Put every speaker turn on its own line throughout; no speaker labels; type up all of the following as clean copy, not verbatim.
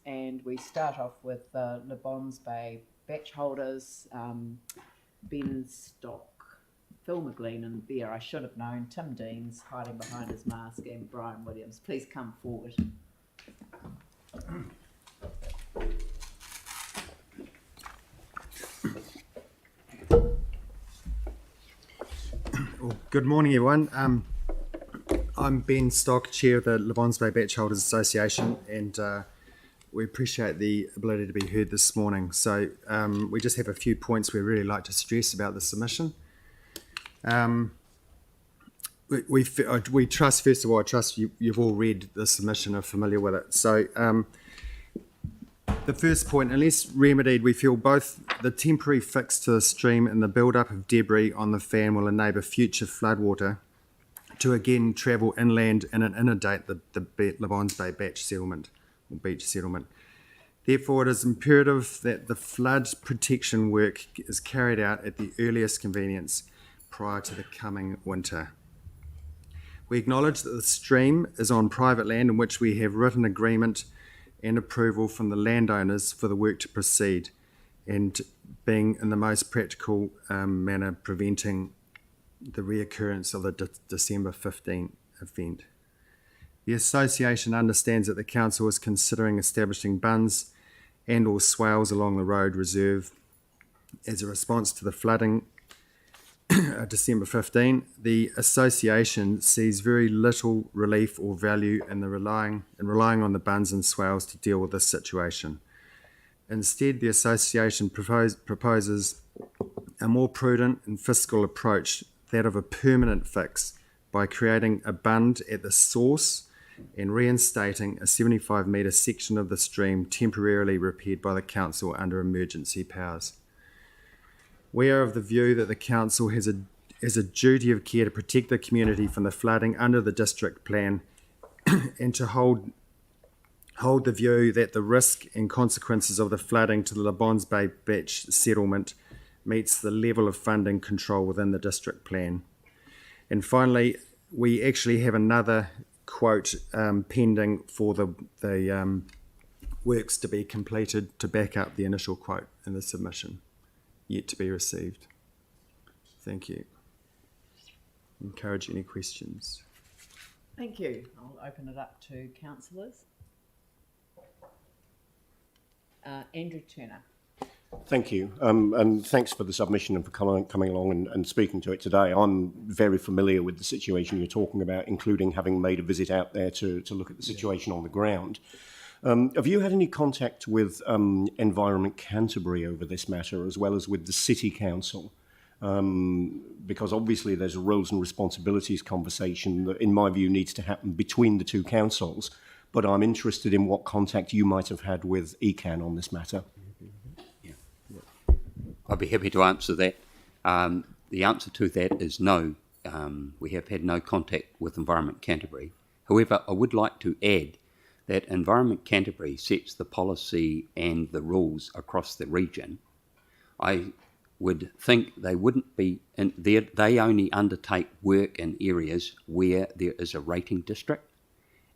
and we start off with Le Bons Bay batch holders, Ben Stock, Phil McLean and there, I should have known, Tim Deans hiding behind his mask, and Brian Williams. Please come forward.
Well, good morning, everyone. I'm Ben Stock, Chair of the Le Bons Bay Batch Holders Association, and we appreciate the ability to be heard this morning. So we just have a few points we'd really like to stress about the submission. We trust, first of all, I trust you've all read the submission and are familiar with it. So the first point, unless remedied, we feel both the temporary fix to the stream and the build-up of debris on the fan will enable future floodwater to again travel inland and inundate the Le Bons Bay batch settlement or beach settlement. Therefore, it is imperative that the flood protection work is carried out at the earliest convenience prior to the coming winter. We acknowledge that the stream is on private land in which we have written agreement and approval from the landowners for the work to proceed, and being in the most practical manner preventing the reoccurrence of the December 15 event. The association understands that the council is considering establishing bunds and or swales along the road reserve as a response to the flooding December 15. The association sees very little relief or value in relying on the bunds and swales to deal with this situation. Instead, the association proposes a more prudent and fiscal approach, that of a permanent fix, by creating a bund at the source and reinstating a 75-metre section of the stream temporarily repaired by the council under emergency powers. We are of the view that the council has a duty of care to protect the community from the flooding under the district plan and to hold the view that the risk and consequences of the flooding to the Le Bons Bay batch settlement meets the level of funding control within the district plan. And finally, we actually have another quote pending for the works to be completed to back up the initial quote in the submission, yet to be received. Thank you. Encourage any questions.
Thank you. I'll open it up to councillors. Andrew Turner.
Thank you, and thanks for the submission and for coming along and speaking to it today. I'm very familiar with the situation you're talking about, including having made a visit out there to look at the situation on the ground. Have you had any contact with Environment Canterbury over this matter, as well as with the City Council? Because obviously there's a roles and responsibilities conversation that, in my view, needs to happen between the two councils, but I'm interested in what contact you might have had with ECAN on this matter.
I'd be happy to answer that. The answer to that is no. We have had no contact with Environment Canterbury. However, I would like to add that Environment Canterbury sets the policy and the rules across the region. I would think they wouldn't be, they only undertake work in areas where there is a rating district,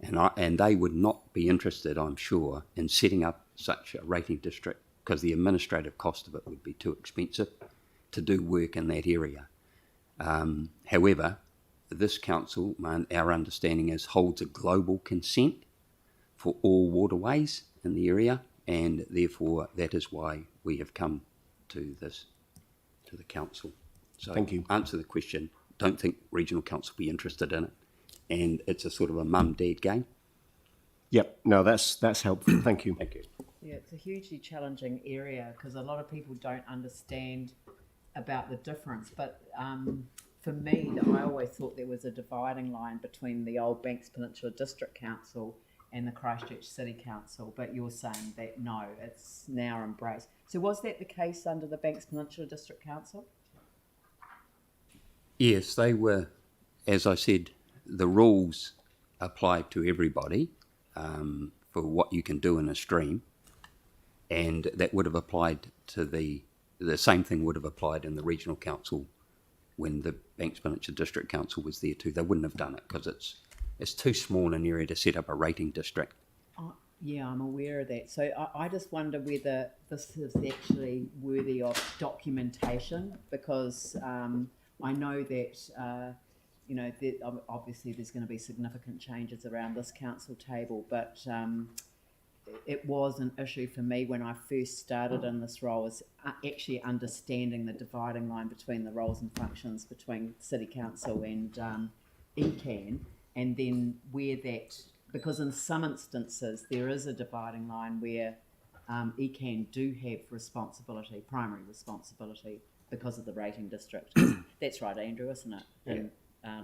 and they would not be interested, I'm sure, in setting up such a rating district, because the administrative cost of it would be too expensive to do work in that area. However, this council, our understanding is, holds a global consent for all waterways in the area, and therefore that is why we have come to the council. So
thank you.
Answer the question. Don't think regional council will be interested in it, and it's a sort of a mum-dad game.
Yep, no, that's helpful. Thank you.
Thank you.
Yeah, it's a hugely challenging area because a lot of people don't understand about the difference. But for me, I always thought there was a dividing line between the old Banks Peninsula District Council and the Christchurch City Council. But you're saying that no, it's now embraced. So was that the case under the Banks Peninsula District Council?
Yes, they were. As I said, the rules applied to everybody for what you can do in a stream. And that would have applied to the same thing would have applied in the regional council when the Banks Peninsula District Council was there too. They wouldn't have done it because it's too small an area to set up a rating district.
Yeah, I'm aware of that. So I just wonder whether this is actually worthy of documentation, because I know that, you know, obviously there's going to be significant changes around this council table, but it was an issue for me when I first started in this role, is actually understanding the dividing line between the roles and functions between City Council and ECAN, and then where that, because in some instances there is a dividing line where ECAN do have responsibility, primary responsibility, because of the rating district. That's right, Andrew, isn't it? In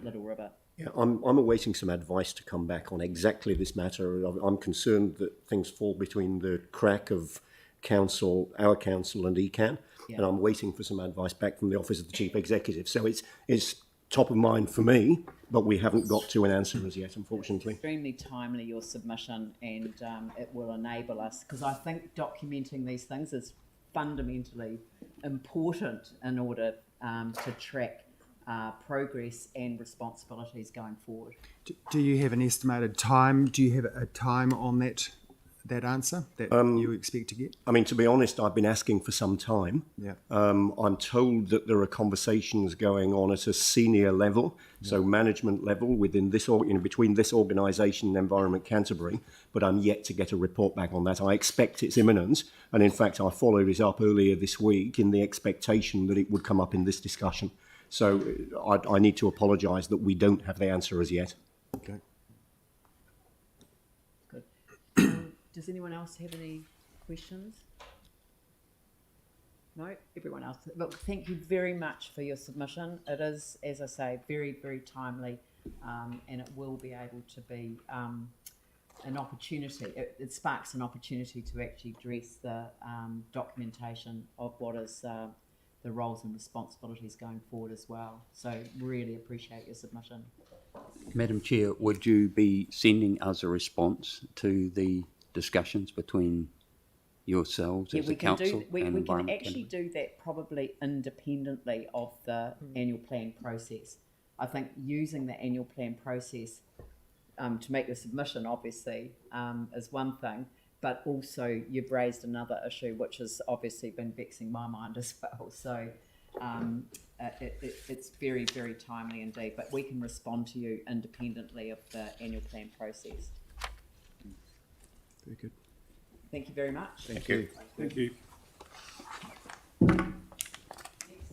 Little River.
Yeah, I'm awaiting some advice to come back on exactly this matter. I'm concerned that things fall between the crack of council, our council and ECAN, and I'm waiting for some advice back from the Office of the Chief Executive. So it's top of mind for me, but we haven't got to an answer as yet, unfortunately.
It's extremely timely, your submission, and it will enable us, because I think documenting these things is fundamentally important in order to track progress and responsibilities going forward.
Do you have an estimated time? Do you have a time on that answer that you expect to get?
I mean, to be honest, I've been asking for some time.
Yeah.
I'm told that there are conversations going on at a senior level, so management level within this, between this organisation and Environment Canterbury, but I'm yet to get a report back on that. I expect it's imminent, and in fact, I followed it up earlier this week in the expectation that it would come up in this discussion. So I need to apologise that we don't have the answer as yet.
Okay.
Good. Does anyone else have any questions? No? Everyone else? Look, thank you very much for your submission. It is, as I say, very, very timely, and it will be able to be an opportunity. It sparks an opportunity to actually address the documentation of what is the roles and responsibilities going forward as well. So really appreciate your submission.
Madam Chair, would you be sending us a response to the discussions between yourselves as a council
we
and
can
Environment
actually
Canterbury?
do that probably independently of the annual plan process. I think using the annual plan process to make the submission, obviously, is one thing, but also you've raised another issue which has obviously been vexing my mind as well. So it's very, very timely indeed, but we can respond to you independently of the annual plan process.
Very good.
Thank you very much.
Thank you.
Thank you.